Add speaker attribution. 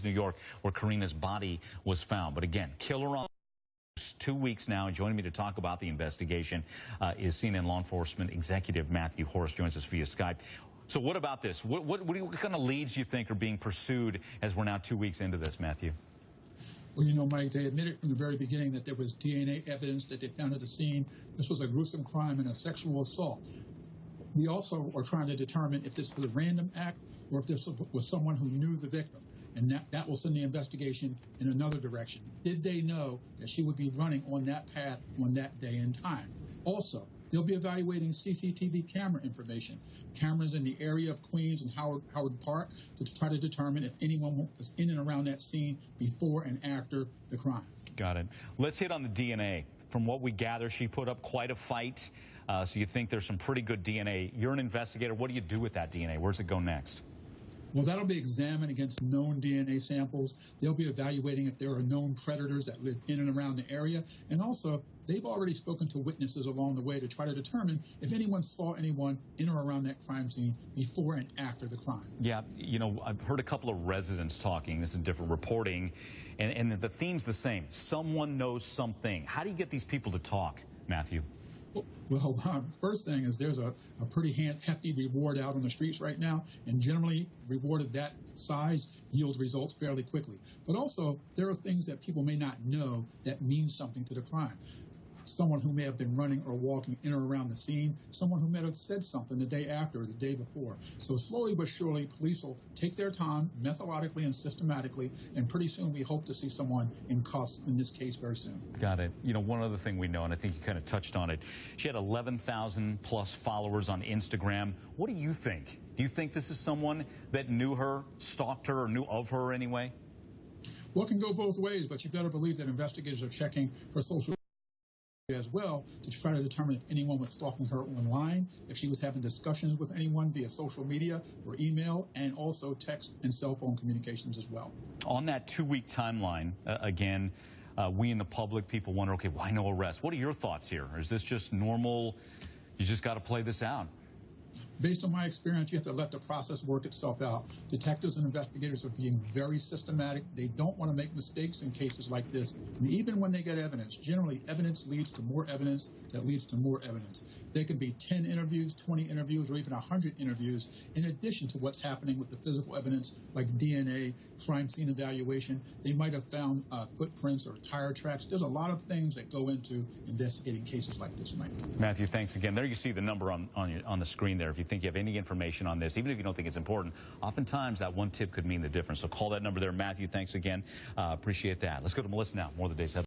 Speaker 1: New York, where Karina's body was found. But again, killer on 2 weeks now. Joining me to talk about the investigation is CNN law enforcement executive Matthew Horace. Joins us via Skype. So what about this? What kind of leads you think are being pursued as we're now 2 weeks into this, Matthew?
Speaker 2: Well, you know, Mike, they admitted from the very beginning that there was DNA evidence that they found at the scene. This was a gruesome crime and a sexual assault. We also are trying to determine if this was a random act or if this was someone who knew the victim. And that will send the investigation in another direction. Did they know that she would be running on that path on that day and time? Also, they'll be evaluating CCTV camera information, cameras in the area of Queens and Howard Park, to try to determine if anyone was in and around that scene before and after the crime.
Speaker 1: Got it. Let's hit on the DNA. From what we gather, she put up quite a fight. So you think there's some pretty good DNA. You're an investigator. What do you do with that DNA? Where does it go next?
Speaker 2: Well, that'll be examined against known DNA samples. They'll be evaluating if there are known predators that live in and around the area. And also, they've already spoken to witnesses along the way to try to determine if anyone saw anyone in or around that crime scene before and after the crime.
Speaker 1: Yeah, you know, I've heard a couple of residents talking. This is different reporting. And the theme's the same. Someone knows something. How do you get these people to talk, Matthew?
Speaker 2: Well, first thing is there's a pretty hefty reward out on the streets right now, and generally reward of that size yields results fairly quickly. But also, there are things that people may not know that mean something to the crime. Someone who may have been running or walking in or around the scene, someone who may have said something the day after or the day before. So slowly but surely, police will take their time, methodically and systematically, and pretty soon we hope to see someone in custody in this case very soon.
Speaker 1: Got it. You know, one other thing we know, and I think you kind of touched on it, she had 11,000 plus followers on Instagram. What do you think? Do you think this is someone that knew her, stalked her, or knew of her anyway?
Speaker 2: Well, it can go both ways, but you better believe that investigators are checking her social as well to try to determine if anyone was stalking her online, if she was having discussions with anyone via social media or email, and also text and cell phone communications as well.
Speaker 1: On that 2-week timeline, again, we in the public, people wonder, okay, why no arrest? What are your thoughts here? Or is this just normal? You just got to play this out.
Speaker 2: Based on my experience, you have to let the process work itself out. Detectives and investigators are being very systematic. They don't want to make mistakes in cases like this. And even when they get evidence, generally evidence leads to more evidence that leads to more evidence. There can be 10 interviews, 20 interviews, or even 100 interviews, in addition to what's happening with the physical evidence like DNA, crime scene evaluation. They might have found footprints or tire tracks. There's a lot of things that go into investigating cases like this, Mike.
Speaker 1: Matthew, thanks again. There you see the number on the screen there. If you think you have any information on this, even if you don't think it's important, oftentimes that one tip could mean the difference. So call that number there. Matthew, thanks again. Appreciate that. Let's go to Melissa now. More of the day's headlines.